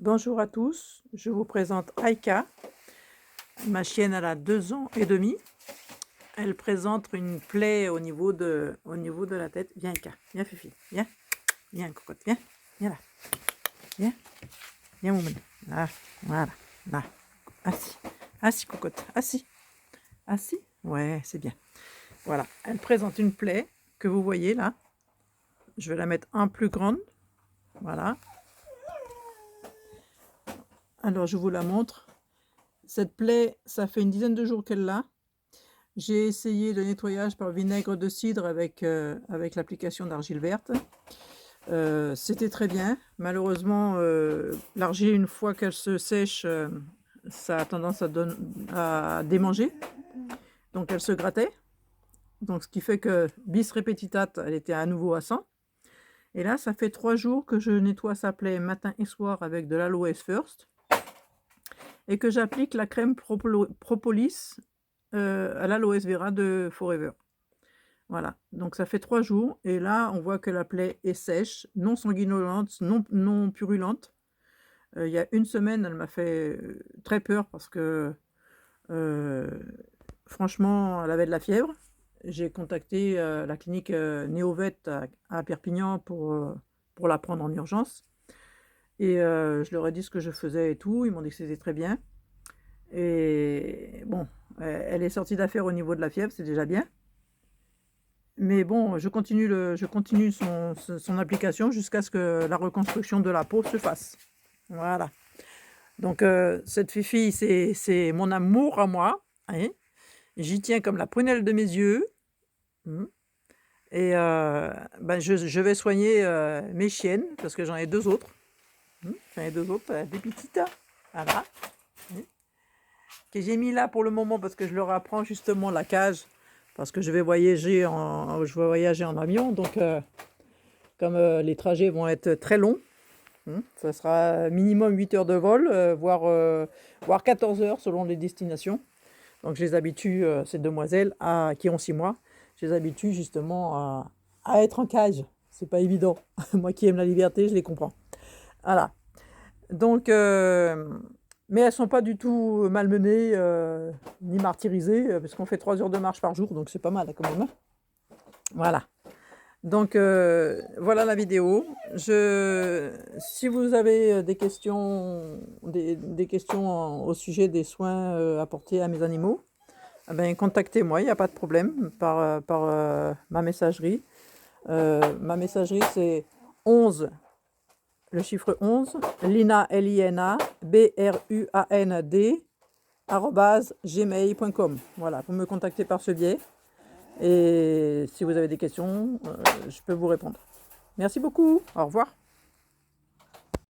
Bonjour à tous, je vous présente Aïka. Ma chienne, elle a 2 ans et demi. Elle présente une plaie au niveau de la tête. Viens Aïka, viens Fifi, viens, viens cocotte, viens, viens là, viens, viens mon moumoune. Là, voilà, là, assis, assis cocotte, assis, assis, ouais c'est bien. Voilà, elle présente une plaie que vous voyez là. Je vais la mettre un plus grande, voilà. Alors je vous la montre. Cette plaie, ça fait une dizaine de jours qu'elle l'a. J'ai essayé le nettoyage par vinaigre de cidre avec l'application d'argile verte. C'était très bien. Malheureusement, l'argile, une fois qu'elle se sèche, ça a tendance à démanger. Donc elle se grattait. Donc ce qui fait que bis repetitat, elle était à nouveau à 100. Et là, ça fait 3 jours que je nettoie sa plaie matin et soir avec de l'Aloes First. Et que j'applique la crème Propolis à l'Aloes Vera de Forever. Voilà, donc ça fait 3 jours et là on voit que la plaie est sèche, non sanguinolente, non purulente. Il y a une semaine, elle m'a fait très peur parce que franchement elle avait de la fièvre. J'ai contacté la clinique Néovet à Perpignan pour la prendre en urgence et je leur ai dit ce que je faisais et tout, ils m'ont dit que c'était très bien. Et bon, elle est sortie d'affaire au niveau de la fièvre, c'est déjà bien. Mais bon, je continue son application jusqu'à ce que la reconstruction de la peau se fasse. Voilà. Donc cette Fifi, c'est mon amour à moi. Hein. J'y tiens comme la prunelle de mes yeux. Et ben je vais soigner mes chiennes, parce que j'en ai 2 autres. J'en ai 2 autres, des petites. Voilà. Que j'ai mis là pour le moment parce que je leur apprends justement la cage. Parce que je vais voyager en avion. Donc comme les trajets vont être très longs, ça sera minimum 8 heures de vol, voire 14 heures selon les destinations. Donc je les habitue, ces demoiselles qui ont 6 mois, je les habitue justement à être en cage. C'est pas évident. Moi qui aime la liberté, je les comprends. Voilà. Donc, mais elles sont pas du tout malmenées ni martyrisées, parce qu'on fait 3 heures de marche par jour, donc c'est pas mal quand même. Hein. Voilà. Donc voilà la vidéo. Si vous avez des questions, des questions au sujet des soins apportés à mes animaux, eh ben, contactez-moi, il n'y a pas de problème, par ma messagerie. Ma messagerie c'est 11, le chiffre 11, Lina, Lina, BRUAND, @gmail.com. Voilà, vous me contactez par ce biais. Et si vous avez des questions, je peux vous répondre. Merci beaucoup. Au revoir.